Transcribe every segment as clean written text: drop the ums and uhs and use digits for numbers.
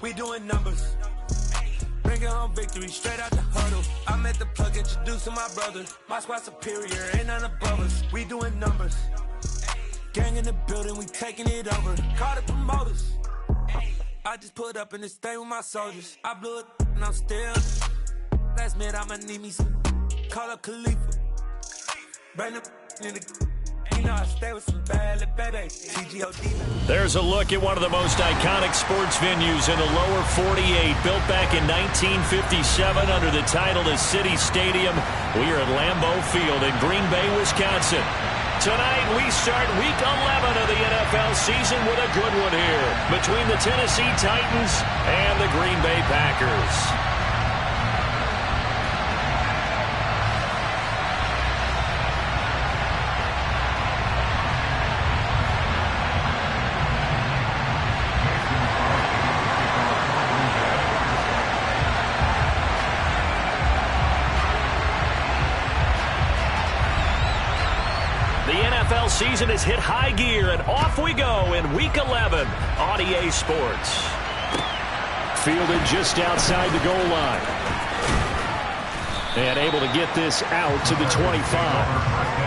We doing numbers. Bringing home victory straight out the huddle. I'm at the plug introducing my brothers. My squad superior, ain't none above us. We doing numbers. Gang in the building, we taking it over. Call the promoters. I just put up in this thing with my soldiers. I blew it and I'm still. Last minute I'ma need me some. Call up Khalifa. Bring the in the. You know I stay with some bad little babies. CGOD. There's a look at one of the most iconic sports venues in the lower 48. Built back in 1957 under the title of City Stadium. We are at Lambeau Field in Green Bay, Wisconsin. Tonight we start Week 11 of the NFL season with a good one here between the Tennessee Titans and the Green Bay Packers. NFL season has hit high gear, and off we go in Week 11 on EA Sports. Fielded just outside the goal line. And able to get this out to the 25.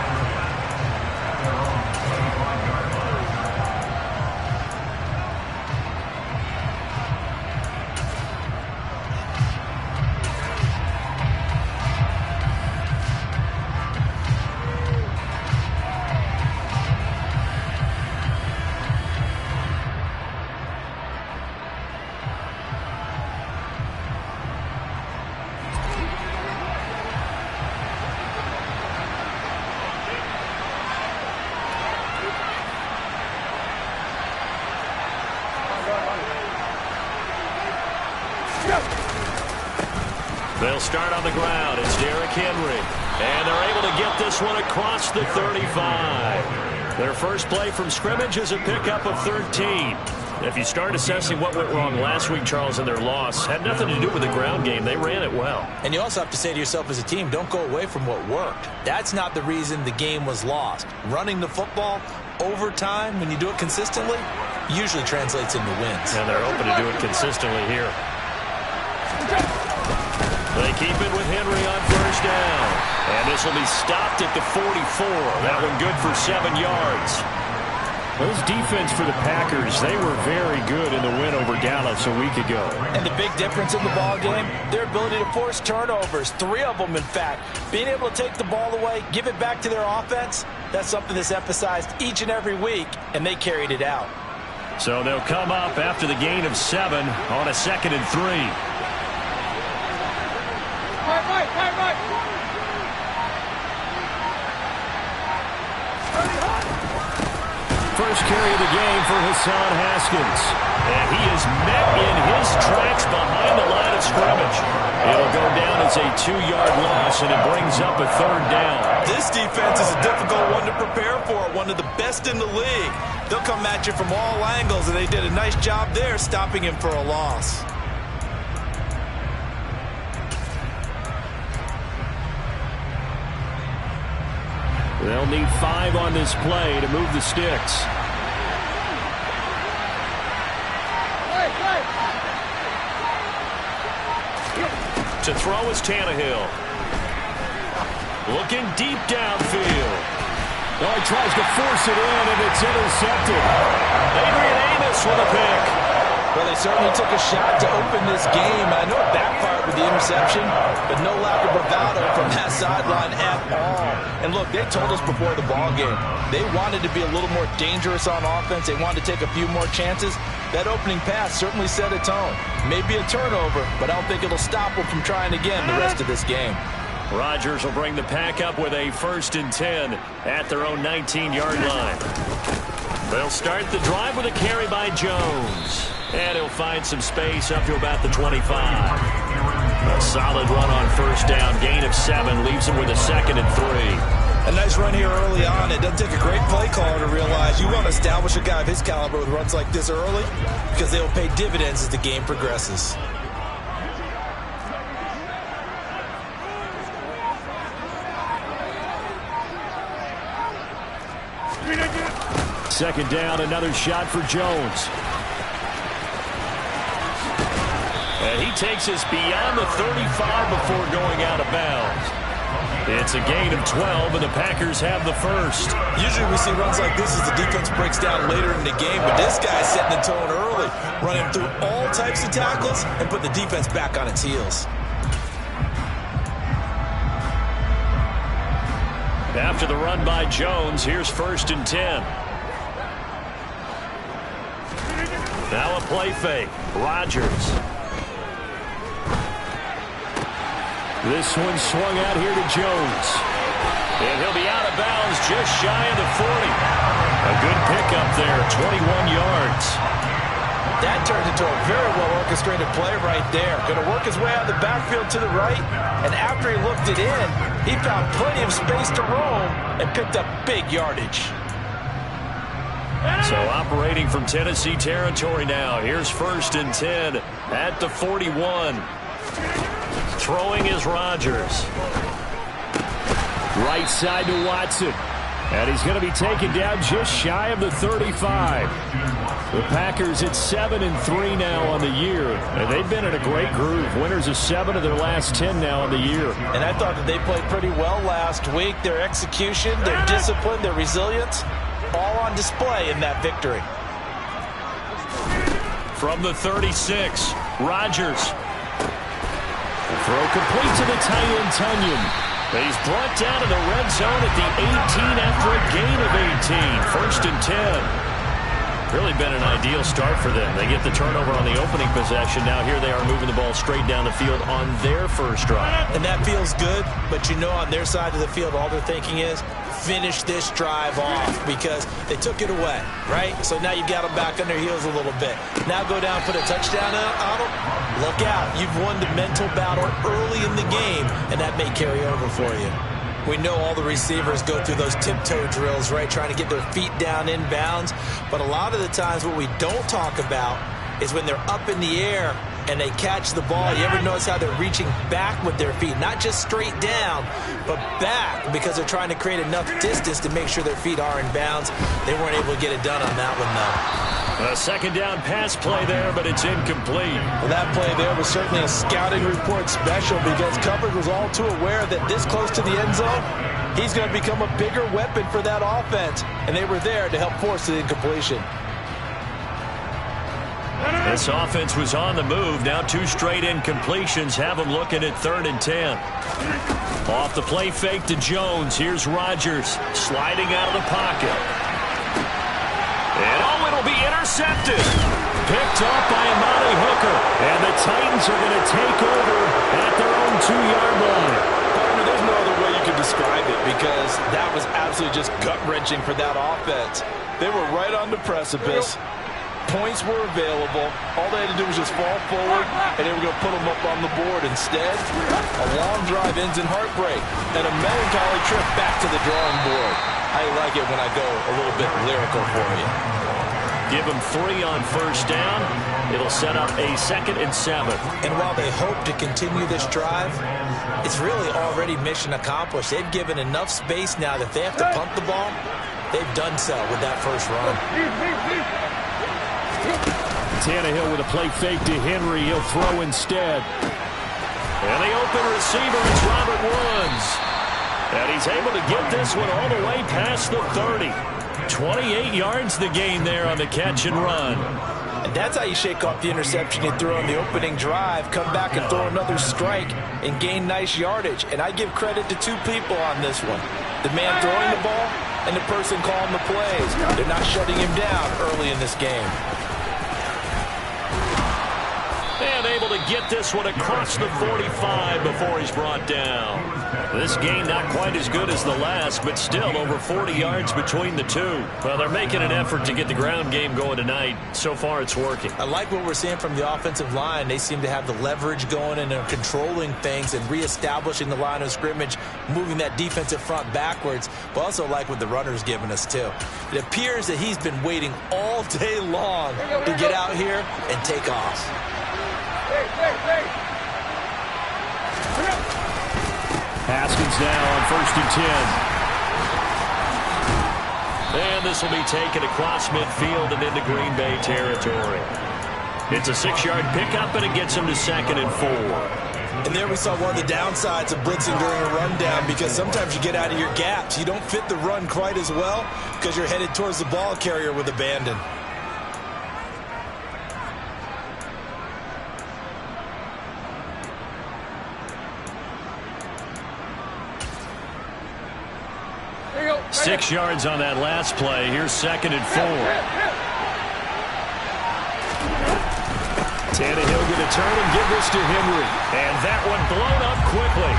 They'll start on the ground. It's Derrick Henry. And they're able to get this one across the 35. Their first play from scrimmage is a pickup of 13. If you start assessing what went wrong last week, Charles, in their loss, had nothing to do with the ground game. They ran it well. And you also have to say to yourself as a team, don't go away from what worked. That's not the reason the game was lost. Running the football over time, when you do it consistently, usually translates into wins. And they're open to do it consistently here. They keep it with Henry on first down. And this will be stopped at the 44. That one good for 7 yards. Those defense for the Packers, they were very good in the win over Dallas a week ago. And the big difference in the ball game, their ability to force turnovers, 3 of them in fact. Being able to take the ball away, give it back to their offense, that's something that's emphasized each and every week, and they carried it out. So they'll come up after the gain of 7 on a 2nd and 3. First carry of the game for Hassan Haskins. And he is met in his tracks behind the line of scrimmage. It'll go down as a 2-yard loss, and it brings up a 3rd down. This defense is a difficult one to prepare for, one of the best in the league. They'll come at you from all angles, and they did a nice job there stopping him for a loss. They'll need 5 on this play to move the sticks. To throw is Tannehill. Looking deep downfield. Well, he tries to force it in, and it's intercepted. Adrian Amos with a pick. Well, they certainly took a shot to open this game. I know it backfired with the interception, but no lack of bravado from that sideline at all. And look, they told us before the ball game, they wanted to be a little more dangerous on offense. They wanted to take a few more chances. That opening pass certainly set a tone. Maybe a turnover, but I don't think it'll stop them from trying again the rest of this game. Rodgers will bring the pack up with a 1st and 10 at their own 19-yard line. They'll start the drive with a carry by Jones. And he'll find some space up to about the 25. A solid run on first down. Gain of 7 leaves him with a 2nd and 3. A nice run here early on. It doesn't take a great play caller to realize you want to establish a guy of his caliber with runs like this early because they will pay dividends as the game progresses. Second down, another shot for Jones. And he takes us beyond the 35 before going out of bounds. It's a gain of 12, and the Packers have the first. Usually we see runs like this as the defense breaks down later in the game, but this guy's setting the tone early, running through all types of tackles and put the defense back on its heels. After the run by Jones, here's 1st and 10. Now a play fake. Rodgers. This one swung out here to Jones. And he'll be out of bounds just shy of the 40. A good pickup there, 21 yards. That turned into a very well-orchestrated play right there. Going to work his way out of the backfield to the right. And after he looked it in, he found plenty of space to roam and picked up big yardage. So operating from Tennessee territory now. Here's 1st and 10 at the 41. Throwing is Rodgers. Right side to Watson. And he's going to be taken down just shy of the 35. The Packers at 7-3 now on the year. And they've been in a great groove. Winners of 7 of their last 10 now on the year. And I thought that they played pretty well last week. Their execution, their discipline, their resilience, all on display in that victory. From the 36, Rodgers. Throw complete to the tight end, Tunyon. He's brought down to the red zone at the 18 after a gain of 18. 1st and 10. Really been an ideal start for them. They get the turnover on the opening possession. Now here they are moving the ball straight down the field on their first drive. And that feels good, but you know on their side of the field all they're thinking is finish this drive off because they took it away, right? So now you got them back on their heels a little bit. Now go down, put a touchdown on them. Look out. You've won the mental battle early in the game, and that may carry over for you. We know all the receivers go through those tiptoe drills, right, trying to get their feet down in bounds. But a lot of the times what we don't talk about is when they're up in the air and they catch the ball. You ever notice how they're reaching back with their feet? Not just straight down, but back because they're trying to create enough distance to make sure their feet are in bounds. They weren't able to get it done on that one, though. A second down pass play there, but it's incomplete. Well, that play there was certainly a scouting report special because coverage was all too aware that this close to the end zone, he's going to become a bigger weapon for that offense, and they were there to help force the incompletion. This offense was on the move. Now 2 straight incompletions have them looking at 3rd and 10. Off the play fake to Jones. Here's Rodgers sliding out of the pocket. And it'll be intercepted. Picked off by Amani Hooker. And the Titans are going to take over at their own 2-yard line. There's no other way you could describe it because that was absolutely just gut-wrenching for that offense. They were right on the precipice. Points were available. All they had to do was just fall forward, and they were going to put them up on the board. Instead, a long drive ends in heartbreak and a melancholy trip back to the drawing board. I like it when I go a little bit lyrical for you. Give them 3 on 1st down. It'll set up a 2nd and 7. And while they hope to continue this drive, it's really already mission accomplished. They've given enough space now that if they have to punt the ball, they've done so with that first run. Tannehill with a play fake to Henry. He'll throw instead. And the open receiver is Robert Woods. And he's able to get this one all the way past the 30. 28 yards the gain there on the catch and run. And that's how you shake off the interception you threw on the opening drive, come back and throw another strike and gain nice yardage. And I give credit to 2 people on this one. The man throwing the ball and the person calling the plays. They're not shutting him down early in this game. And able to get this one across the 45 before he's brought down. This game not quite as good as the last, but still over 40 yards between the two. Well, they're making an effort to get the ground game going tonight. So far, it's working. I like what we're seeing from the offensive line. They seem to have the leverage going and they're controlling things and reestablishing the line of scrimmage, moving that defensive front backwards, but also like what the runner's giving us, too. It appears that he's been waiting all day long to get out here and take off. Haskins now on 1st and 10. And this will be taken across midfield and into Green Bay territory. It's a 6-yard pickup, and it gets him to 2nd and 4. And there we saw one of the downsides of blitzing during a rundown, because sometimes you get out of your gaps. You don't fit the run quite as well because you're headed towards the ball carrier with abandon. There you go. 6 yards on that last play. Here's 2nd and 4. Tannehill going to turn and give this to Henry. And that one blown up quickly,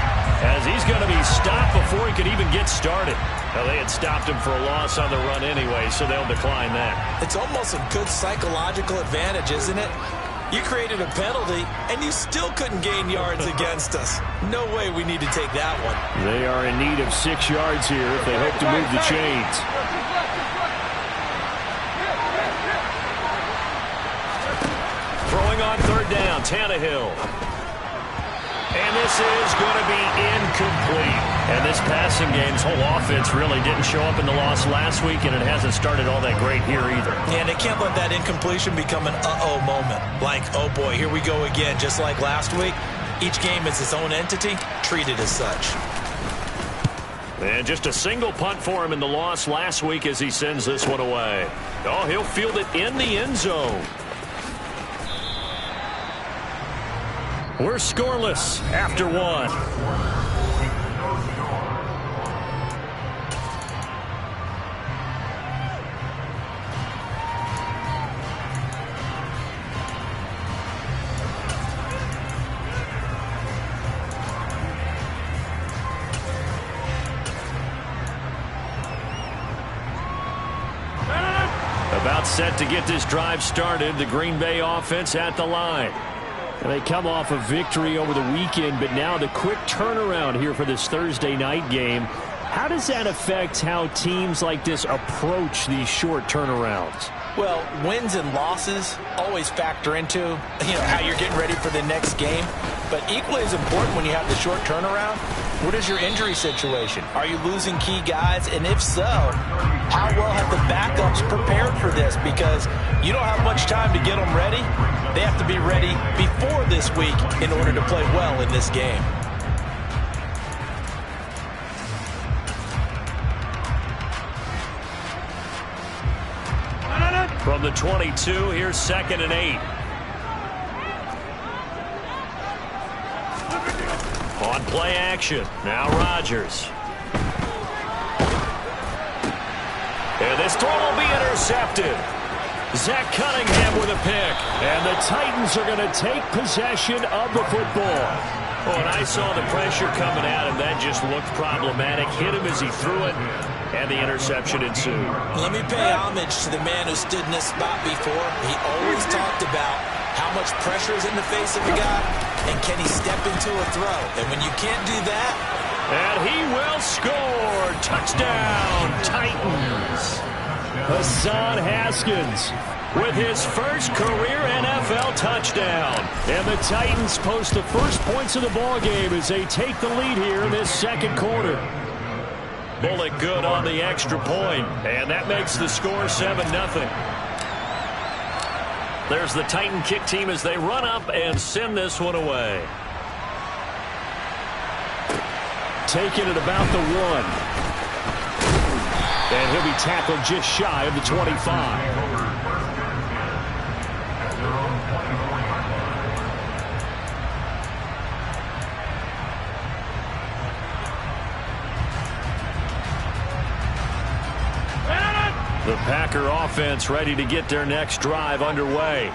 as he's going to be stopped before he could even get started. Well, they had stopped him for a loss on the run anyway, so they'll decline that. It's almost a good psychological advantage, isn't it? You created a penalty, and you still couldn't gain yards against us. No way we need to take that one. They are in need of 6 yards here if they hope to move the chains. Throwing on 3rd down, Tannehill. And this is going to be incomplete. And this passing game's whole offense really didn't show up in the loss last week, and it hasn't started all that great here either. And they can't let that incompletion become an uh-oh moment. Like, oh boy, here we go again, just like last week. Each game is its own entity, treated as such. And just a single punt for him in the loss last week as he sends this one away. Oh, he'll field it in the end zone. We're scoreless after 1. About set to get this drive started, the Green Bay offense at the line. And they come off a victory over the weekend, but now the quick turnaround here for this Thursday night game. How does that affect how teams like this approach these short turnarounds? Well, wins and losses always factor into, how you're getting ready for the next game. But equally as important when you have the short turnaround, what is your injury situation? Are you losing key guys? And if so, how well have the backups prepared for this? Because you don't have much time to get them ready. They have to be ready before this week in order to play well in this game. From the 22, here's 2nd and 8. On play action, now Rodgers. And this throw will be intercepted. Zach Cunningham with a pick. And the Titans are going to take possession of the football. Oh, and I saw the pressure coming at him. That just looked problematic. Hit him as he threw it, and the interception ensued. Let me pay homage to the man who stood in this spot before. He always talked about how much pressure is in the face of a guy, and can he step into a throw. And when you can't do that... And he will score. Touchdown, Titans. Hassan Haskins with his first career NFL touchdown. And the Titans post the first points of the ball game as they take the lead here in this second quarter. Bullock good on the extra point, and that makes the score 7-0. There's the Titan kick team as they run up and send this one away. Taking it about the 1. And he'll be tackled just shy of the 25. The Packer offense ready to get their next drive underway.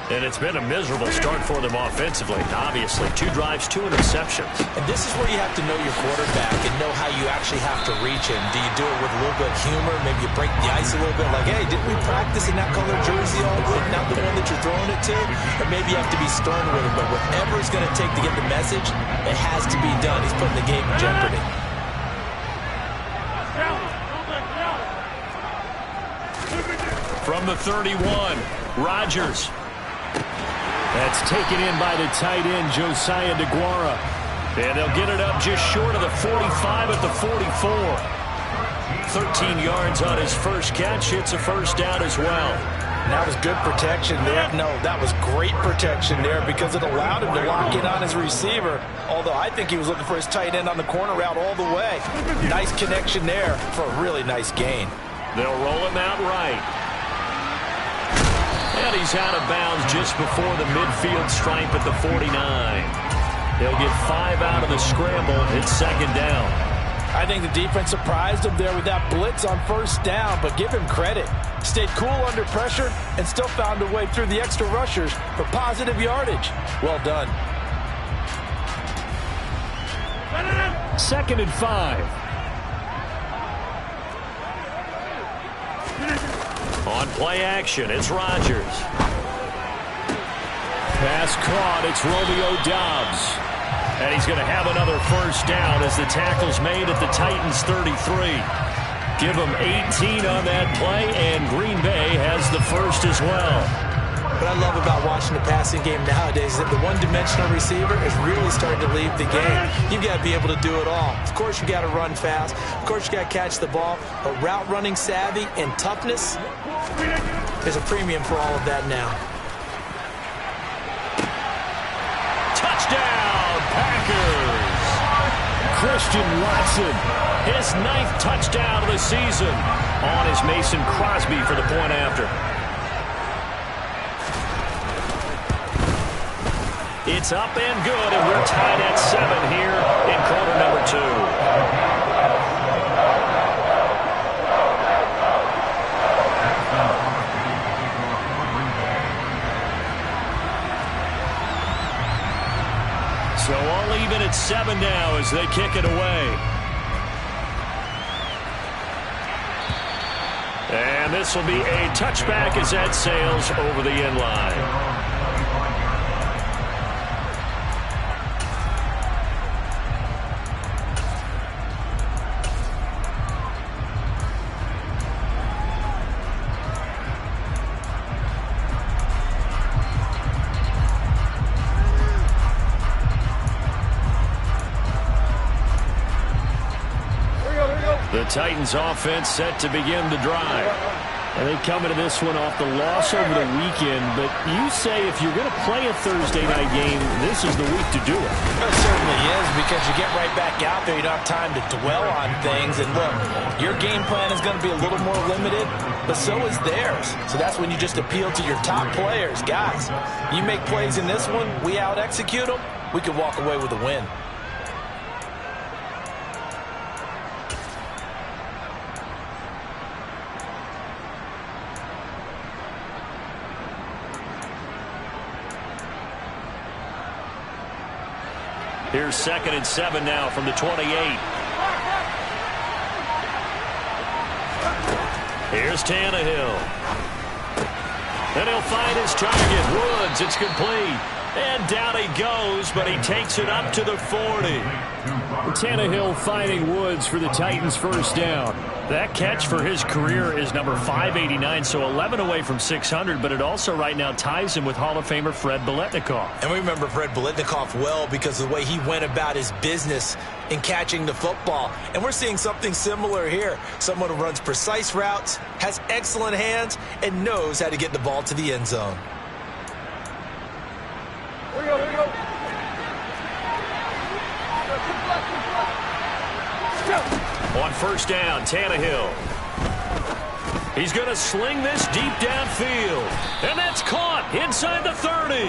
And it's been a miserable start for them offensively. Obviously, 2 drives, 2 interceptions. And this is where you have to know your quarterback and know how you actually have to reach him. Do you do it with a little bit of humor? Maybe you break the ice a little bit, like, hey, didn't we practice in that color jersey all week? Not the one that you're throwing it to? Or maybe you have to be stern with him. But whatever it's going to take to get the message, it has to be done. He's putting the game in jeopardy. From the 31, Rodgers. That's taken in by the tight end, Josiah DeGuara. And they'll get it up just short of the 45 at the 44. 13 yards on his first catch. It's a first down as well. And that was good protection there. No, that was great protection there because it allowed him to lock in on his receiver. Although I think he was looking for his tight end on the corner route all the way. Nice connection there for a really nice gain. They'll roll him out right. And he's out of bounds just before the midfield stripe at the 49. They'll get 5 out of the scramble. It's second down. I think the defense surprised him there with that blitz on first down, but give him credit. Stayed cool under pressure and still found a way through the extra rushers for positive yardage. Well done. 2nd and 5. On play action, it's Rodgers. Pass caught. It's Romeo Doubs. And he's going to have another first down as the tackle's made at the Titans' 33. Give them 18 on that play, and Green Bay has the first as well. What I love about watching the passing game nowadays is that the one-dimensional receiver is really starting to leave the game. You've got to be able to do it all. Of course, you got to run fast. Of course, you got to catch the ball. But route running savvy and toughness is a premium for all of that now. Touchdown, Packers! Christian Watson. His 9th touchdown of the season on his Mason Crosby for the point after. It's up and good, and we're tied at 7 here in quarter number 2. So all even at 7 now as they kick it away. And this will be a touchback as that sails over the end line. The Titans offense set to begin the drive. And they come into this one off the loss over the weekend, but you say if you're going to play a Thursday night game, this is the week to do it. It certainly is, because you get right back out there. You don't have time to dwell on things. And look, your game plan is going to be a little more limited, but so is theirs. So that's when you just appeal to your top players. Guys, you make plays in this one, we out-execute them, we can walk away with a win. Here's 2nd and 7 now from the 28. Here's Tannehill. And he'll find his target. Woods, it's complete. And down he goes, but he takes it up to the 40. Tannehill finding Woods for the Titans' first down. That catch for his career is number 589, so 11 away from 600, but it also right now ties him with Hall of Famer Fred Biletnikoff. And we remember Fred Biletnikoff well because of the way he went about his business in catching the football. And we're seeing something similar here. Someone who runs precise routes, has excellent hands, and knows how to get the ball to the end zone. Here we go, here we go. On first down, Tannehill. He's going to sling this deep downfield. And that's caught inside the 30.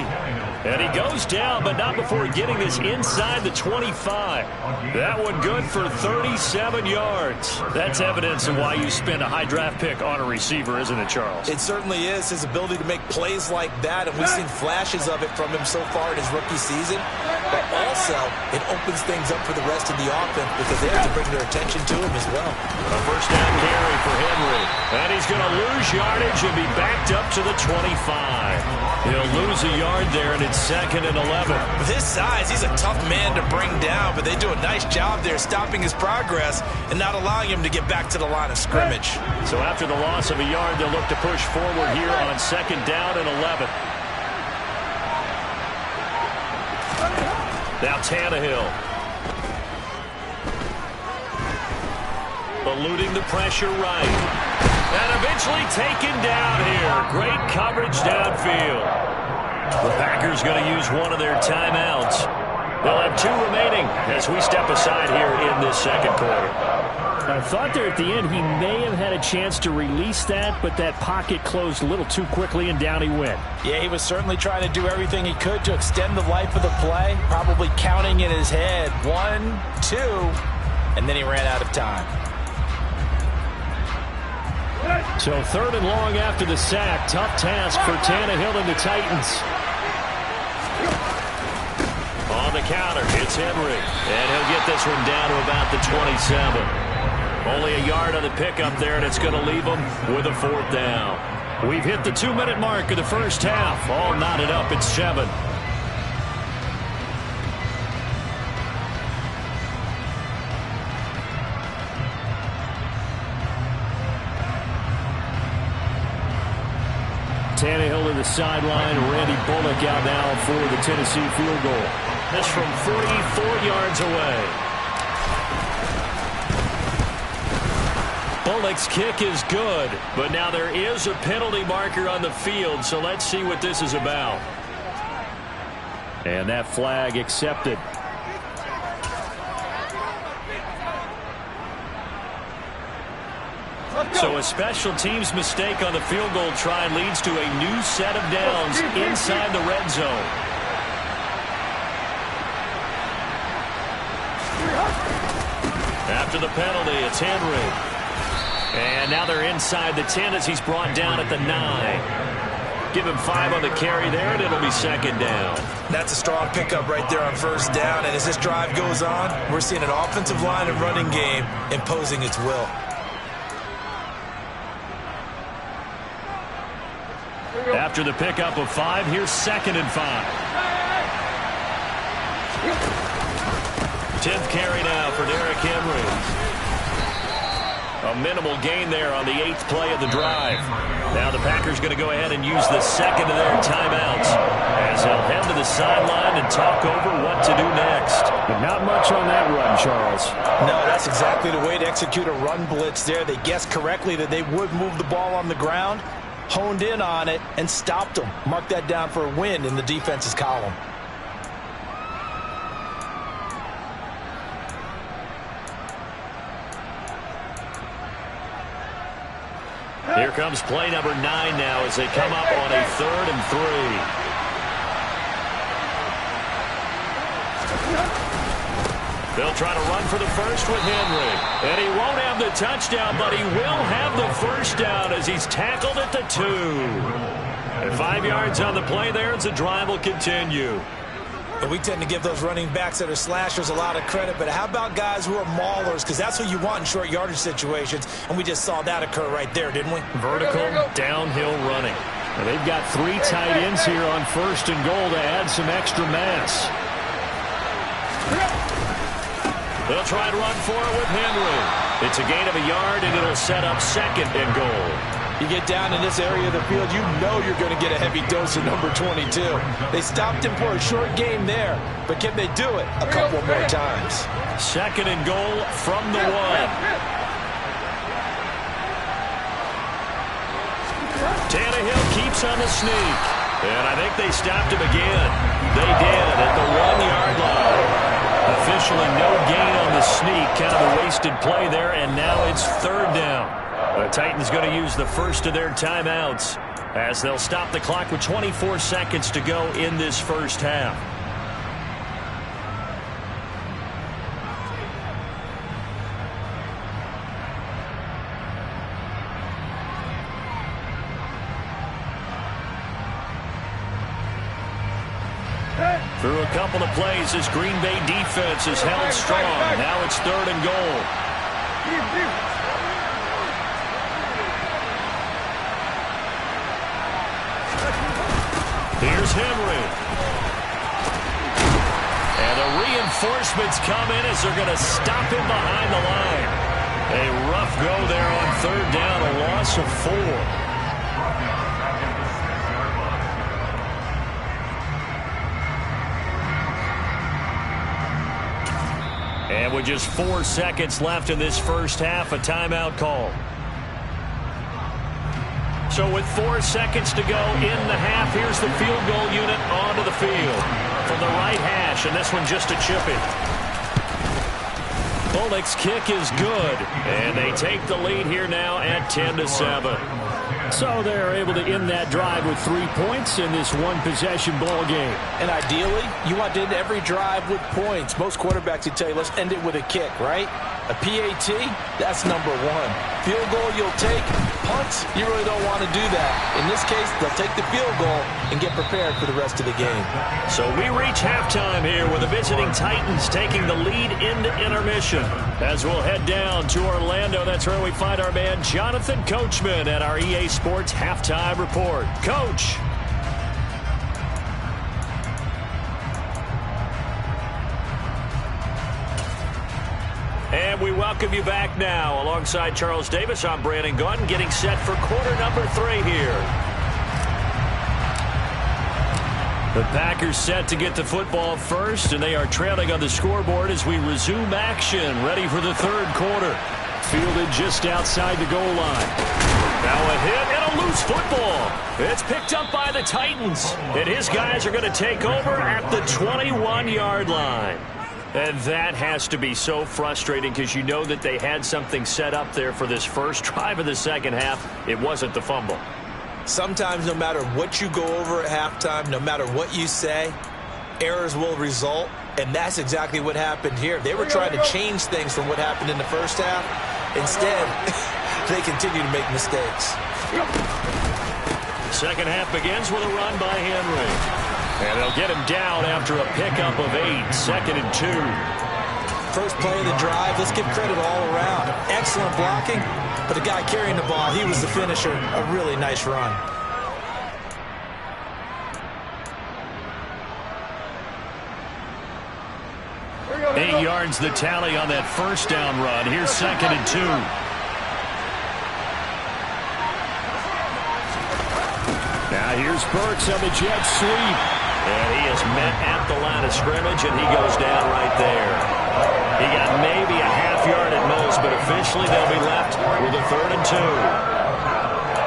And he goes down, but not before getting this inside the 25. That one good for 37 yards. That's evidence of why you spend a high draft pick on a receiver, isn't it, Charles? It certainly is, his ability to make plays like that, and we've seen flashes of it from him so far in his rookie season. But also, it opens things up for the rest of the offense because they have to bring their attention to him as well. A first down carry for Henry. And he's going to lose yardage and be backed up to the 25. He'll lose a yard there, and it's 2nd and 11. With his size, he's a tough man to bring down, but they do a nice job there stopping his progress and not allowing him to get back to the line of scrimmage. So after the loss of a yard, they'll look to push forward here on 2nd down and 11. Now Tannehill. Eluding the pressure right. And eventually taken down here. Great coverage downfield. The Packers going to use one of their timeouts. They'll have 2 remaining as we step aside here in this second quarter. I thought there at the end he may have had a chance to release that, but that pocket closed a little too quickly and down he went. Yeah, he was certainly trying to do everything he could to extend the life of the play, probably counting in his head 1, 2, and then he ran out of time. So 3rd and long after the sack. Tough task for Tannehill and the Titans. On the counter, it's Henry. And he'll get this one down to about the 27. Only a yard on the pickup there, and it's going to leave him with a 4th down. We've hit the 2-minute mark of the first half. All knotted up at 7. Tannehill to the sideline. Randy Bullock out now for the Tennessee field goal. This from 44 yards away. Bullock's kick is good, but now there is a penalty marker on the field, so let's see what this is about. And that flag accepted. So a special teams mistake on the field goal try leads to a new set of downs inside the red zone. After the penalty, it's Henry. And now they're inside the 10 as he's brought down at the 9. Give him 5 on the carry there, and it'll be 2nd down. That's a strong pickup right there on 1st down. And as this drive goes on, we're seeing an offensive line and running game imposing its will. After the pickup of 5, here's 2nd and 5. 10th carry now for Derrick Henry. A minimal gain there on the 8th play of the drive. Now the Packers going to go ahead and use the 2nd of their timeouts as they'll head to the sideline and talk over what to do next. But not much on that run, Charles. No, that's exactly the way to execute a run blitz there. They guessed correctly that they would move the ball on the ground, honed in on it, and stopped them. Mark that down for a win in the defense's column. Here comes play number 9 now as they come up on a 3rd and 3. They'll try to run for the first with Henry. And he won't have the touchdown, but he will have the first down as he's tackled at the 2. And 5 yards on the play there as the drive will continue. But we tend to give those running backs that are slashers a lot of credit, but how about guys who are maulers? Because that's what you want in short yardage situations, and we just saw that occur right there, didn't we? Vertical, downhill running. And they've got 3 tight ends here on 1st and goal to add some extra mass. They'll try to run for it with Henry. It's a gain of a yard, and it'll set up 2nd and goal. You get down in this area of the field, you know you're going to get a heavy dose of number 22. They stopped him for a short game there, but can they do it a couple more times? 2nd and goal from the 1. Tannehill keeps on the sneak. And I think they stopped him again. They did at the 1-yard line. Officially no gain on the sneak. Kind of a wasted play there, and now it's 3rd down. The Titans going to use the first of their timeouts as they'll stop the clock with 24 seconds to go in this first half. Through a couple of plays, this Green Bay defense is held strong. Now it's 3rd and goal. Here's Henry. And the reinforcements come in as they're going to stop him behind the line. A rough go there on 3rd down, a loss of 4. And with just 4 seconds left in this first half, a timeout call. So with 4 seconds to go in the half, here's the field goal unit onto the field from the right hash, and this one just a chip in. Bullock's kick is good, and they take the lead here now at 10-7. So they're able to end that drive with 3 points in this one-possession ball game. And ideally, you want to end every drive with points. Most quarterbacks would tell you, let's end it with a kick, right? A PAT, that's number one. Field goal you'll take. Punts, you really don't want to do that. In this case, they'll take the field goal and get prepared for the rest of the game. So we reach halftime here with the visiting Titans taking the lead into intermission. As we'll head down to Orlando, that's where we find our man Jonathan Coachman at our EA Sports Halftime Report. Coach. And we welcome you back now. Alongside Charles Davis, I'm Brandon Gaudin, getting set for quarter number 3 here. The Packers set to get the football first, and they are trailing on the scoreboard as we resume action, ready for the third quarter. Fielded just outside the goal line. Now a hit and a loose football. It's picked up by the Titans, and his guys are going to take over at the 21-yard line. And that has to be so frustrating because you know that they had something set up there for this first drive of the second half. It wasn't the fumble. Sometimes no matter what you go over at halftime, no matter what you say, errors will result. And that's exactly what happened here. They were trying to change things from what happened in the first half. Instead, they continue to make mistakes. Second half begins with a run by Henry. And they'll get him down after a pickup of 8, 2nd and 2. First play of the drive, let's give credit all around. Excellent blocking, but the guy carrying the ball, he was the finisher. A really nice run. Eight yards the tally on that first down run. Here's 2nd and 2. Now here's Burks on the jet sweep. And he is met at the line of scrimmage, and he goes down right there. He got maybe a half yard at most, but officially they'll be left with a 3rd and 2.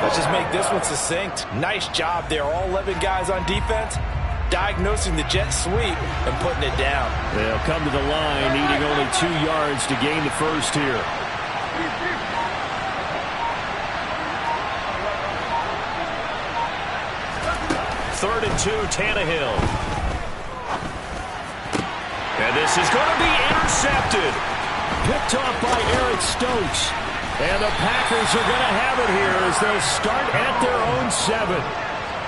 Let's just make this one succinct. Nice job there. All 11 guys on defense diagnosing the jet sweep and putting it down. They'll come to the line, needing only 2 yards to gain the first here. Third and 2, Tannehill. And this is going to be intercepted. Picked off by Eric Stokes. And the Packers are going to have it here as they start at their own 7.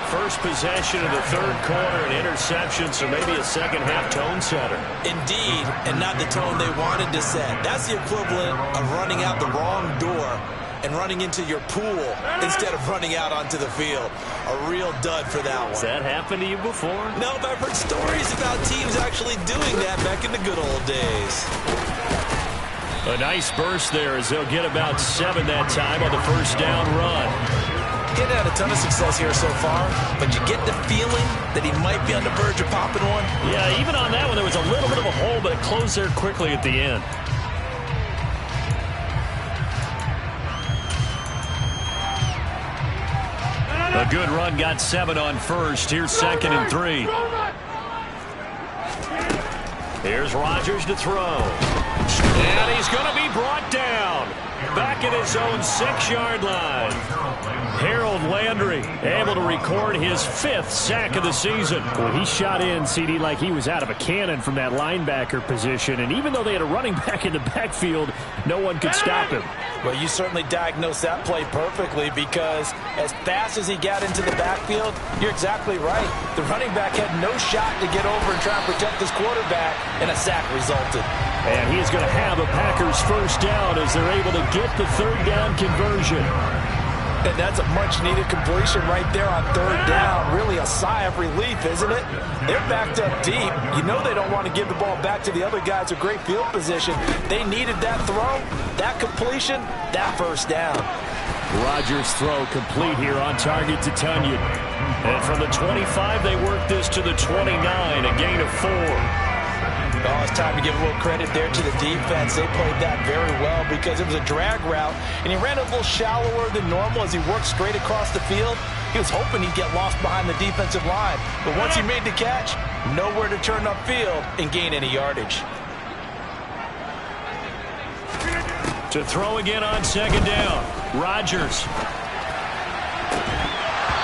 First possession of the third quarter, an interception, so maybe a second half tone setter. Indeed, and not the tone they wanted to set. That's the equivalent of running out the wrong door and running into your pool instead of running out onto the field. A real dud for that one. Has that happened to you before? No, but I've heard stories about teams actually doing that back in the good old days. A nice burst there as they'll get about 7 that time on the first down run. He hadn't had a ton of success here so far, but you get the feeling that he might be on the verge of popping one. Yeah, even on that one, there was a little bit of a hole, but it closed there quickly at the end. A good run, got 7 on first. Here's 2nd and 3. Here's Rodgers to throw. And he's going to be brought down. Back at his own 6-yard line. Harold Landry able to record his 5th sack of the season. Well, he shot in, CD, like he was out of a cannon from that linebacker position. And even though they had a running back in the backfield, no one could stop him. Well, you certainly diagnosed that play perfectly because as fast as he got into the backfield, you're exactly right. The running back had no shot to get over and try and protect his quarterback, and a sack resulted. And he is going to have a Packers first down as they're able to get the 3rd down conversion. And that's a much-needed completion right there on 3rd down. Really a sigh of relief, isn't it? They're backed up deep. You know they don't want to give the ball back to the other guys with great field position. They needed that throw, that completion, that first down. Rodgers' throw complete here on target to Tunyon. And from the 25, they work this to the 29, a gain of 4. Oh, it's time to give a little credit there to the defense. They played that very well because it was a drag route, and he ran a little shallower than normal as he worked straight across the field. He was hoping he'd get lost behind the defensive line, but once he made the catch, nowhere to turn upfield and gain any yardage. To throw again on second down, Rodgers.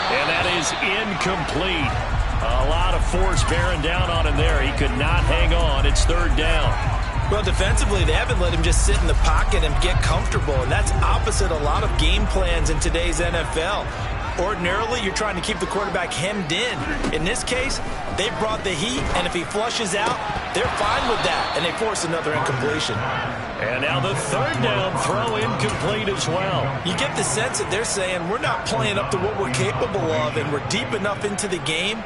And that is incomplete. A lot of force bearing down on him there. He could not hang on. It's third down. Well, defensively, they haven't let him just sit in the pocket and get comfortable, and that's opposite a lot of game plans in today's NFL. Ordinarily, you're trying to keep the quarterback hemmed in. In this case, they brought the heat, and if he flushes out, they're fine with that, and they force another incompletion. And now the third down throw incomplete as well. You get the sense that they're saying we're not playing up to what we're capable of, and we're deep enough into the game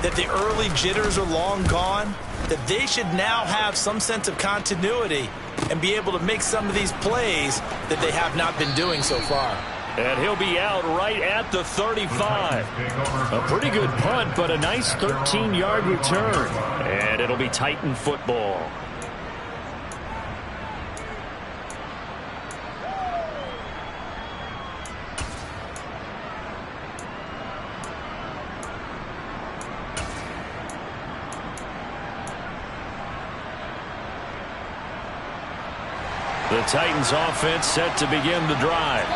that the early jitters are long gone, that they should now have some sense of continuity and be able to make some of these plays that they have not been doing so far. And he'll be out right at the 35. A pretty good punt, but a nice 13-yard return. And it'll be Titan football. The Titans offense set to begin the drive.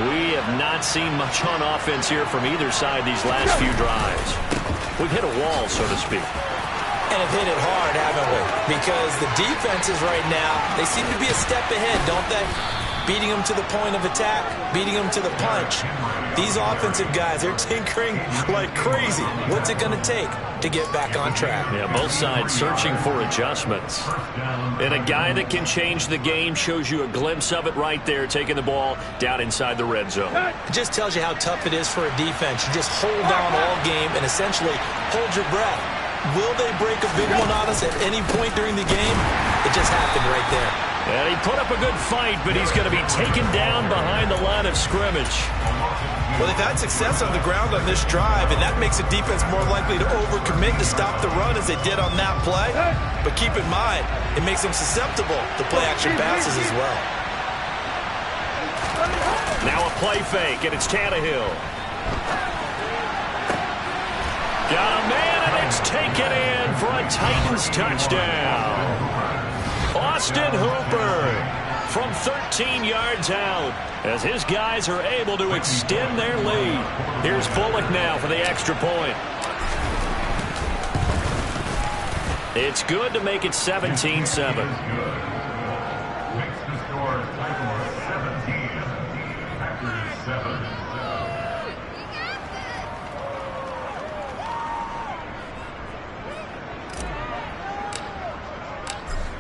We have not seen much on offense here from either side these last few drives. We've hit a wall, so to speak. And have hit it hard, haven't we? Because the defenses right now, they seem to be a step ahead, don't they? Beating them to the point of attack, beating them to the punch. These offensive guys, they're tinkering like crazy. What's it going to take to get back on track? Yeah, both sides searching for adjustments. And a guy that can change the game shows you a glimpse of it right there, taking the ball down inside the red zone. It just tells you how tough it is for a defense. You just hold down all game and essentially hold your breath. Will they break a big one on us at any point during the game? It just happened right there. And he put up a good fight, but he's going to be taken down behind the line of scrimmage. Well, they've had success on the ground on this drive, and that makes a defense more likely to overcommit to stop the run as they did on that play. But keep in mind, it makes them susceptible to play-action passes as well. Now a play fake, and it's Tannehill. Got a man, and it's taken in for a Titans touchdown. Austin Hooper from 13 yards out as his guys are able to extend their lead. Here's Bullock now for the extra point. It's good to make it 17-7.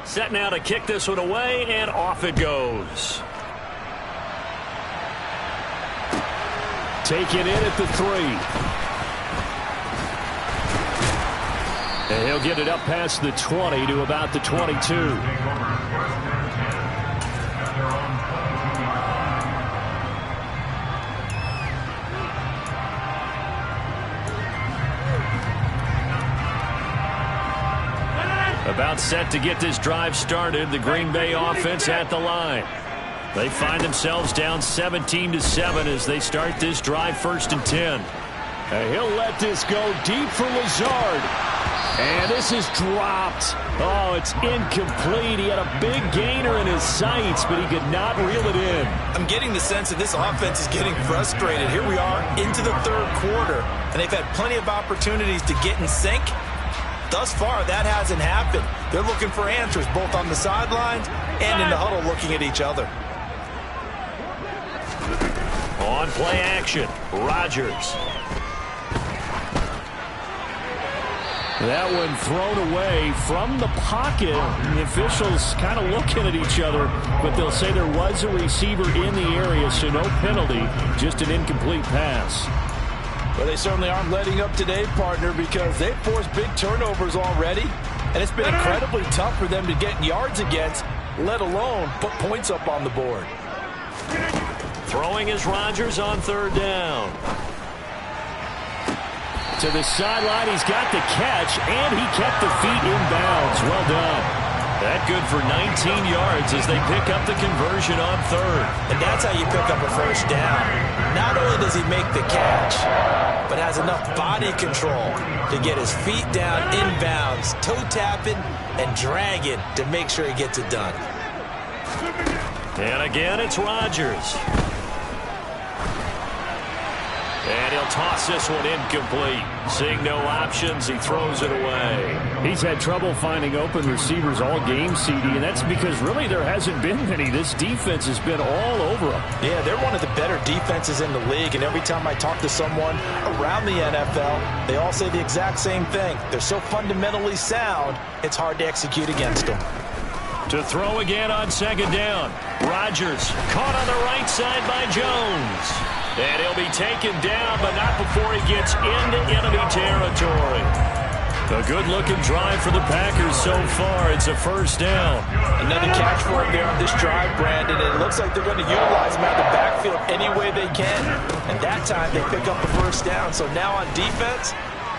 Set now to kick this one away, and off it goes. Taken in at the 3. And he'll get it up past the 20 to about the 22. About set to get this drive started. The Green Bay offense at the line. They find themselves down 17-7 as they start this drive, 1st and 10. And he'll let this go deep for Lazard. And this is dropped. Oh, it's incomplete. He had a big gainer in his sights, but he could not reel it in. I'm getting the sense that this offense is getting frustrated. Here we are into the 3rd quarter, and they've had plenty of opportunities to get in sync. Thus far, that hasn't happened. They're looking for answers both on the sidelines and in the huddle looking at each other. On play action, Rodgers. That one thrown away from the pocket. The officials kind of looking at each other, but they'll say there was a receiver in the area, so no penalty, just an incomplete pass. Well, they certainly aren't letting up today, partner, because they've forced big turnovers already, and it's been incredibly tough for them to get yards against, let alone put points up on the board. Throwing is Rodgers on 3rd down. To the sideline, he's got the catch, and he kept the feet in bounds. Well done. That good for 19 yards as they pick up the conversion on third. And that's how you pick up a first down. Not only does he make the catch, but has enough body control to get his feet down inbounds, toe tapping and dragging to make sure he gets it done. And again, it's Rodgers. And he'll toss this one incomplete. Seeing no options, he throws it away. He's had trouble finding open receivers all game, CD, and that's because really there hasn't been many. This defense has been all over him. Yeah, they're one of the better defenses in the league, and every time I talk to someone around the NFL, they all say the exact same thing. They're so fundamentally sound, it's hard to execute against them. To throw again on second down. Rodgers caught on the right side by Jones. And he'll be taken down, but not before he gets into enemy territory. A good-looking drive for the Packers so far. It's a first down. Another catch for him there on this drive, Brandon. And it looks like they're going to utilize him out of the backfield any way they can. And that time they pick up the first down. So now on defense,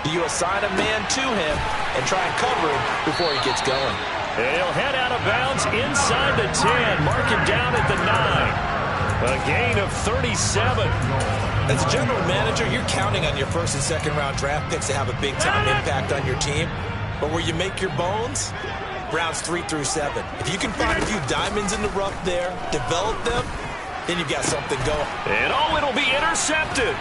do you assign a man to him and try and cover him before he gets going? And he'll head out of bounds inside the 10. Mark him down at the 9. A gain of 37. As a general manager, you're counting on your first and second round draft picks to have a big-time impact on your team. But where you make your bones, rounds 3 through 7. If you can find a few diamonds in the rough there, develop them, then you've got something going. And it'll be intercepted.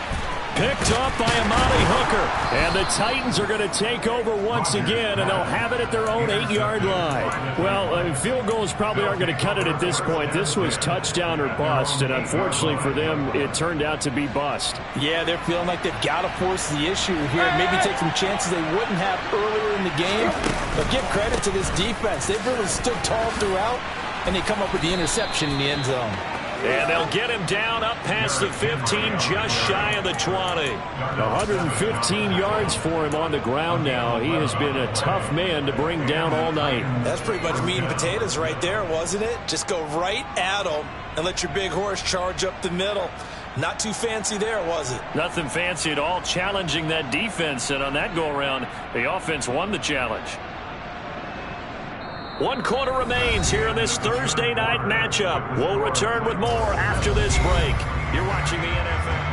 Picked up by Amani Hooker. And the Titans are going to take over once again, and they'll have it at their own 8-yard line. Well, field goals probably aren't going to cut it at this point. This was touchdown or bust, and unfortunately for them, it turned out to be bust. Yeah, they're feeling like they've got to force the issue here, maybe take some chances they wouldn't have earlier in the game. But give credit to this defense. They've really stood tall throughout, and they come up with the interception in the end zone. And they'll get him down up past the 15, just shy of the 20. 115 yards for him on the ground now. He has been a tough man to bring down all night. That's pretty much meat and potatoes right there, wasn't it? Just go right at him and let your big horse charge up the middle. Not too fancy there, was it? Nothing fancy at all, challenging that defense. And on that go-around, the offense won the challenge. 1 quarter remains here in this Thursday night matchup. We'll return with more after this break. You're watching the NFL.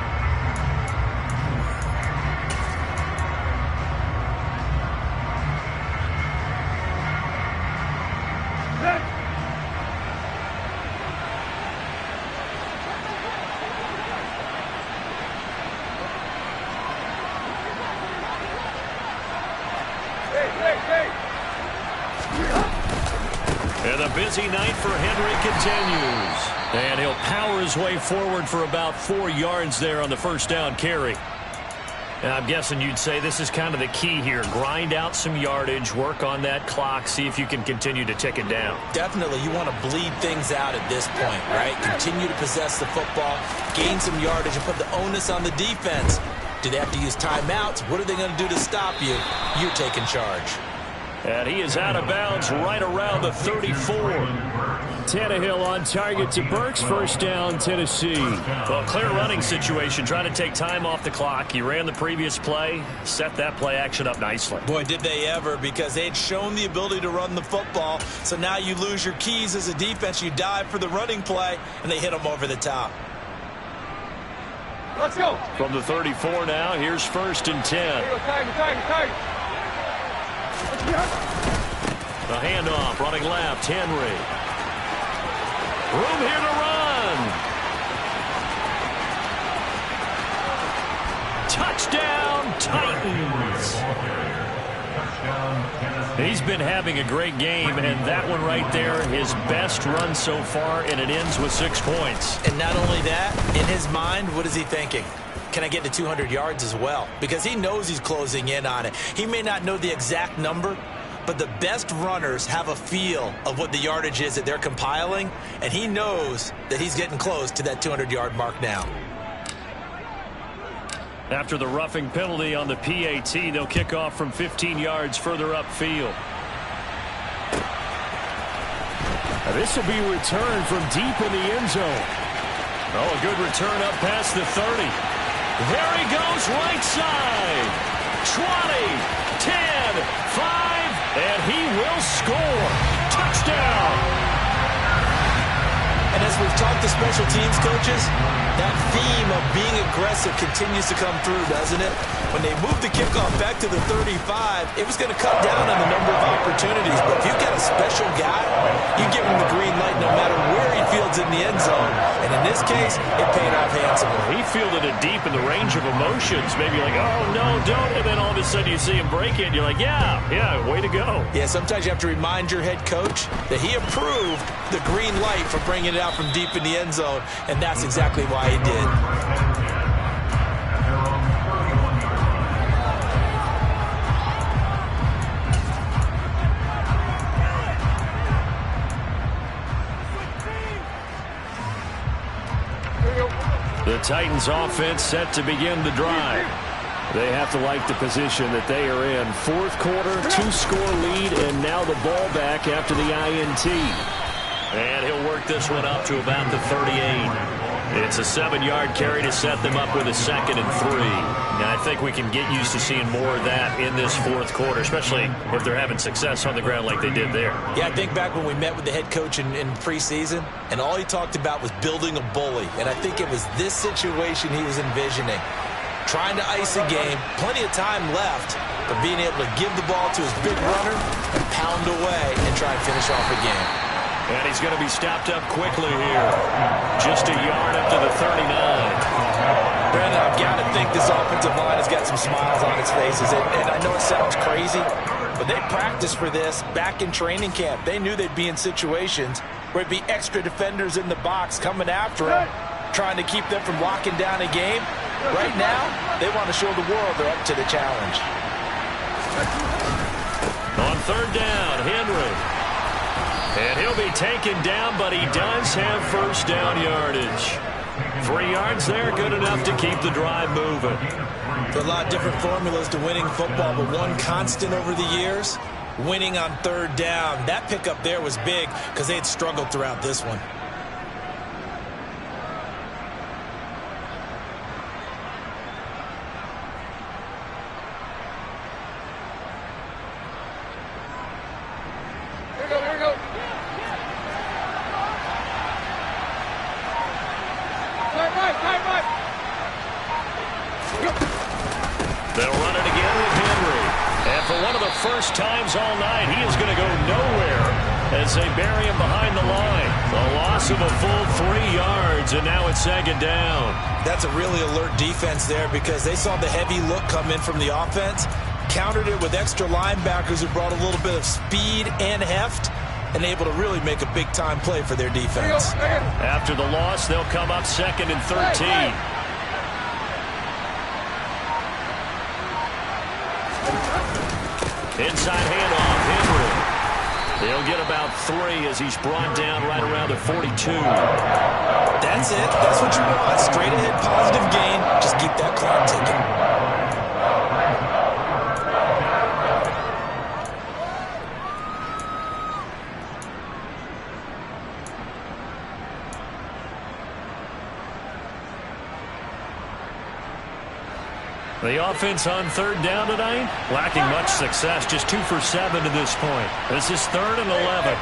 And the busy night for Henry continues. And he'll power his way forward for about 4 yards there on the first down carry. And I'm guessing you'd say this is kind of the key here. Grind out some yardage, work on that clock, see if you can continue to tick it down. Definitely, you want to bleed things out at this point, right? Continue to possess the football, gain some yardage, and put the onus on the defense. Do they have to use timeouts? What are they going to do to stop you? You're taking charge. And he is out of bounds right around the 34. Tannehill on target to Burks. First down, Tennessee. Well, clear running situation, trying to take time off the clock. He ran the previous play, set that play action up nicely. Boy, did they ever, because they'd shown the ability to run the football. So now you lose your keys as a defense. You dive for the running play, and they hit them over the top. Let's go. From the 34 now, here's first and 10. Here we go, Tiger. The handoff, running left, Henry. Room here to run. Touchdown, Titans. He's been having a great game, and that one right there, his best run so far, and it ends with 6 points. And not only that, in his mind, what is he thinking? Can I get to 200 yards as well? Because he knows he's closing in on it. He may not know the exact number, but the best runners have a feel of what the yardage is that they're compiling, and he knows that he's getting close to that 200-yard mark now. After the roughing penalty on the PAT, they'll kick off from 15 yards further upfield. Now this will be returned from deep in the end zone. Oh, a good return up past the 30. There he goes, right side. 10, 5, and he will score. Touchdown. And as we've talked to special teams coaches, that theme of being aggressive continues to come through, doesn't it? When they moved the kickoff back to the 35, it was going to cut down on the number of opportunities. But if you've got a special guy, you give him the green light no matter where he fields in the end zone. And in this case, it paid off handsomely. He fielded it deep in the range of emotions. Maybe like, oh, no, don't. And then all of a sudden you see him break it. And you're like, yeah, way to go. Yeah, sometimes you have to remind your head coach that he approved the green light for bringing it out from deep in the end zone. And that's exactly why he did. The Titans offense set to begin the drive. They have to like the position that they are in. Fourth quarter, 2-score lead, and now the ball back after the INT. And he'll work this one up to about the 38. It's a 7-yard carry to set them up with a 2nd and 3. Now, I think we can get used to seeing more of that in this fourth quarter, especially if they're having success on the ground like they did there. Yeah, I think back when we met with the head coach in preseason, and all he talked about was building a bully. And I think it was this situation he was envisioning. Trying to ice a game, plenty of time left, but being able to give the ball to his big runner and pound away and try and finish off a game. And he's going to be stopped up quickly here. Just a yard up to the 39. Brandon, I've got to think this offensive line has got some smiles on its faces. And I know it sounds crazy, but they practiced for this back in training camp. They knew they'd be in situations where it'd be extra defenders in the box coming after them, trying to keep them from locking down a game. Right now, they want to show the world they're up to the challenge. On third down, Henry. And he'll be taken down, but he does have first down yardage. 3 yards there, good enough to keep the drive moving. There are a lot of different formulas to winning football, but one constant over the years, winning on third down. That pickup there was big because they had struggled throughout this one. They'll run it again with Henry. And for one of the first times all night, he is going to go nowhere as they bury him behind the line. A loss of a full 3 yards, and now it's 2nd down. That's a really alert defense there because they saw the heavy look come in from the offense, countered it with extra linebackers who brought a little bit of speed and heft, and able to really make a big-time play for their defense. After the loss, they'll come up 2nd and 13. Inside handoff, Henry. He'll get about 3 as he's brought down right around the 42. That's it. That's what you want. Straight ahead, positive gain. Just keep that clock ticking. The offense on third down tonight, lacking much success, just 2 for 7 to this point. This is 3rd and 11.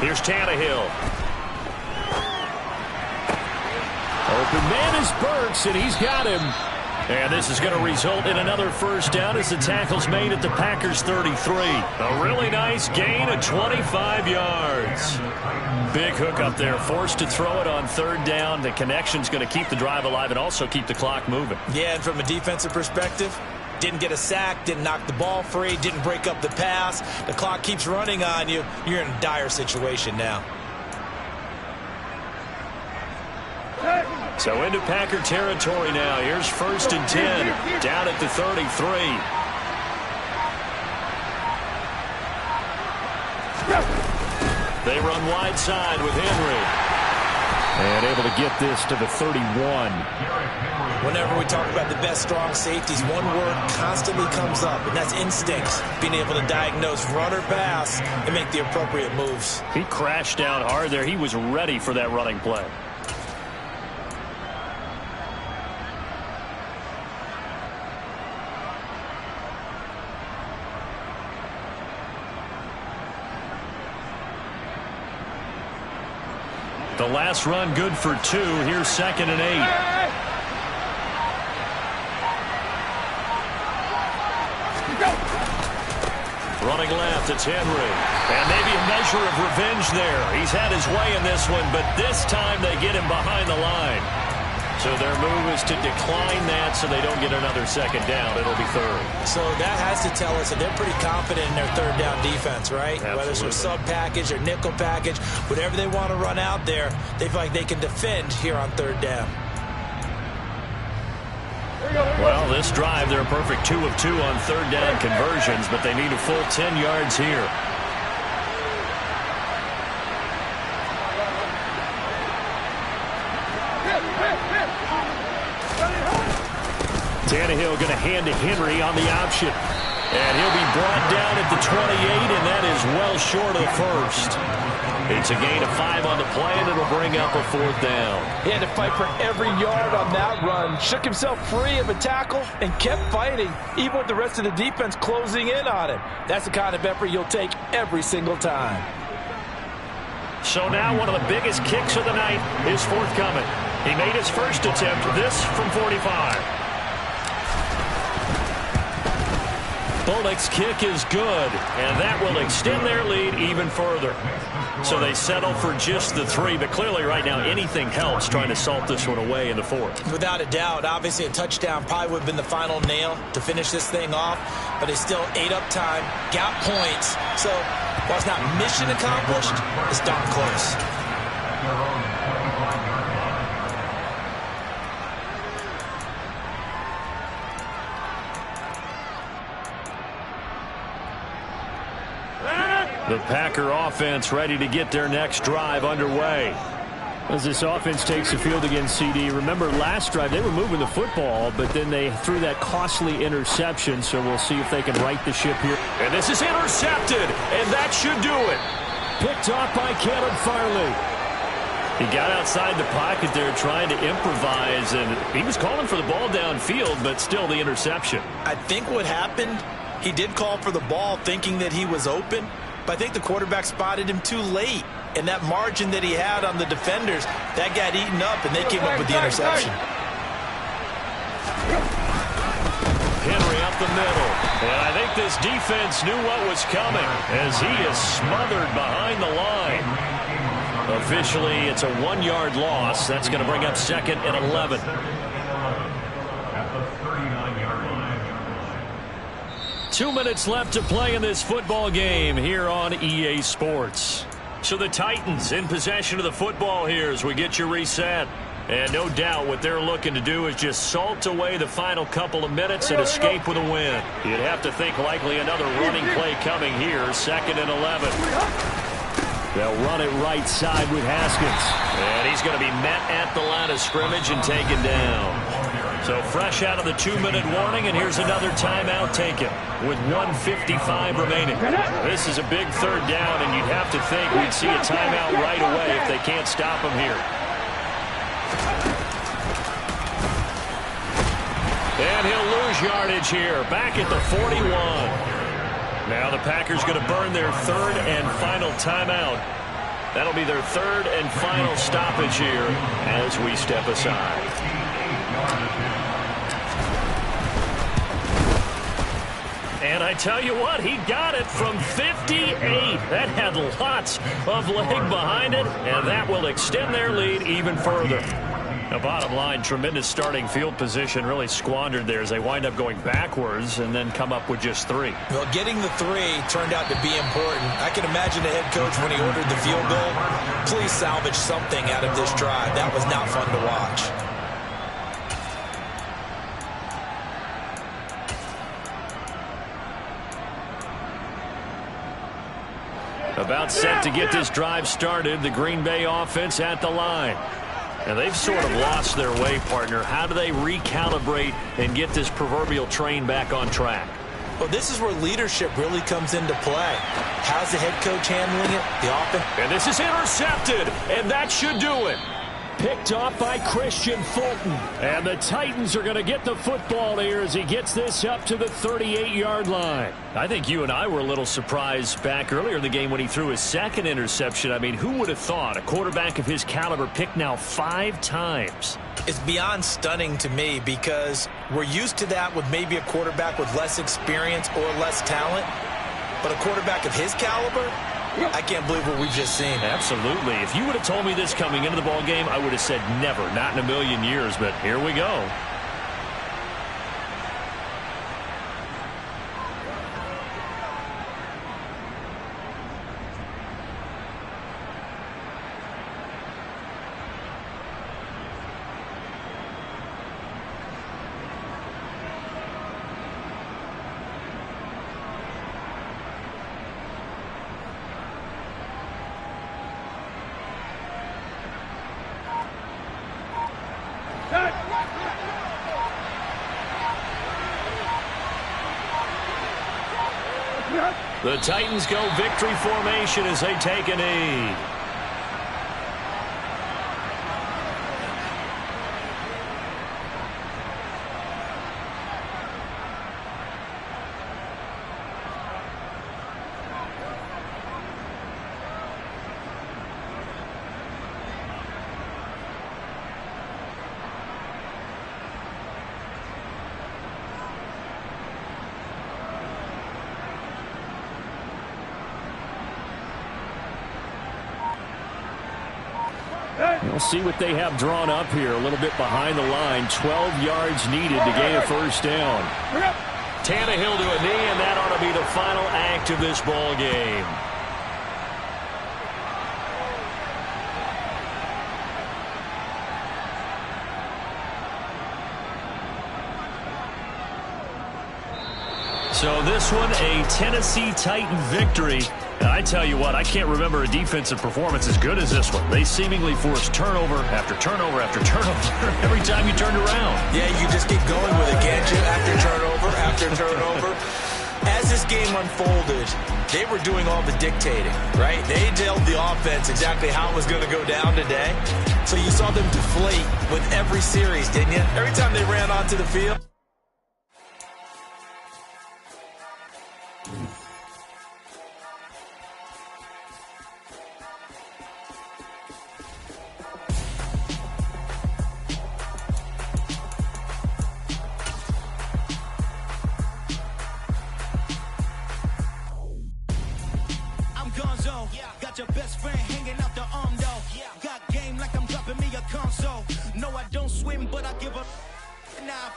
Here's Tannehill. Open man is Burks, and he's got him. And this is going to result in another first down as the tackle's made at the Packers' 33. A really nice gain of 25 yards. Big hook up there, forced to throw it on third down. The connection's going to keep the drive alive and also keep the clock moving. Yeah, and from a defensive perspective, didn't get a sack, didn't knock the ball free, didn't break up the pass. The clock keeps running on you. You're in a dire situation now. So into Packer territory now. Here's 1st and 10, down at the 33. They run wide side with Henry. And able to get this to the 31. Whenever we talk about the best strong safeties, one word constantly comes up, and that's instinct. Being able to diagnose run or pass and make the appropriate moves. He crashed down hard there. He was ready for that running play. The last run good for 2. Here's 2nd and 8. Running left, it's Henry. And maybe a measure of revenge there. He's had his way in this one, but this time they get him behind the line. So their move is to decline that so they don't get another 2nd down. It'll be 3rd. So that has to tell us that they're pretty confident in their 3rd down defense, right? Absolutely. Whether it's a sub package or nickel package, whatever they want to run out there, they feel like they can defend here on 3rd down. Well, this drive, they're a perfect 2 of 2 on 3rd down conversions, but they need a full 10 yards here. Tannehill going to hand to Henry on the option. And he'll be brought down at the 28, and that is well short of the 1st. It's a gain of 5 on the play, and it'll bring up a 4th down. He had to fight for every yard on that run. Shook himself free of a tackle and kept fighting, even with the rest of the defense closing in on him. That's the kind of effort you'll take every single time. So now one of the biggest kicks of the night is forthcoming. He made his first attempt, this from 45. Bullock's kick is good, and that will extend their lead even further. So they settle for just the 3, but clearly right now anything helps trying to salt this one away in the 4th. Without a doubt, obviously a touchdown probably would have been the final nail to finish this thing off, but they still ate up time, got points. So while it's not mission accomplished, it's darn close. The Packer offense ready to get their next drive underway. As this offense takes the field against CD, remember last drive they were moving the football, but then they threw that costly interception, so we'll see if they can right the ship here. And this is intercepted, and that should do it. Picked off by Caleb Farley. He got outside the pocket there trying to improvise, and he was calling for the ball downfield, but still the interception. I think what happened, he did call for the ball thinking that he was open, but I think the quarterback spotted him too late. And that margin that he had on the defenders, that got eaten up, and they came up with the interception. Henry up the middle. And I think this defense knew what was coming as he is smothered behind the line. Officially, it's a 1-yard loss. That's going to bring up 2nd and 11. At the 39-yard line. 2 minutes left to play in this football game here on EA Sports. So the Titans in possession of the football here as we get you reset. And no doubt what they're looking to do is just salt away the final couple of minutes and escape with a win. You'd have to think likely another running play coming here, 2nd and 11. They'll run it right side with Haskins. And he's going to be met at the line of scrimmage and taken down. So fresh out of the 2-minute warning, and here's another timeout taken with 1:55 remaining. This is a big 3rd down, and you'd have to think we'd see a timeout right away if they can't stop him here. And he'll lose yardage here, back at the 41. Now the Packers going to burn their 3rd and final timeout. That'll be their 3rd and final stoppage here as we step aside. And I tell you what, he got it from 58. That had lots of leg behind it, and that will extend their lead even further. The bottom line, tremendous starting field position, really squandered there as they wind up going backwards and then come up with just 3. Well, getting the 3 turned out to be important. I can imagine the head coach when he ordered the field goal, please salvage something out of this drive. That was not fun to watch. About set to get this drive started, the Green Bay offense at the line. And they've sort of lost their way, partner. How do they recalibrate and get this proverbial train back on track? Well, this is where leadership really comes into play. How's the head coach handling it? The offense. And this is intercepted, and that should do it. Picked off by Christian Fulton. And the Titans are going to get the football here as he gets this up to the 38-yard line. I think you and I were a little surprised back earlier in the game when he threw his second interception. I mean, who would have thought a quarterback of his caliber picked now 5 times? It's beyond stunning to me because we're used to that with maybe a quarterback with less experience or less talent. But a quarterback of his caliber, I can't believe what we've just seen. Absolutely. If you would have told me this coming into the ball game, I would have said never, not in a million years. But here we go. The Titans go victory formation as they take a knee. We'll see what they have drawn up here. A little bit behind the line. 12 yards needed to gain a first down. Tannehill to a knee, and that ought to be the final act of this ball game. So this one, a Tennessee Titan victory. And I tell you what, I can't remember a defensive performance as good as this one. They seemingly forced turnover after turnover after turnover every time you turned around. Yeah, you just keep going with it, can't you? After turnover. As this game unfolded, they were doing all the dictating, right? They told the offense exactly how it was going to go down today. So you saw them deflate with every series, didn't you? Every time they ran onto the field. Got your best friend hanging out the arm though. Got game like I'm dropping me a console. No, I don't swim, but I give up. Nah.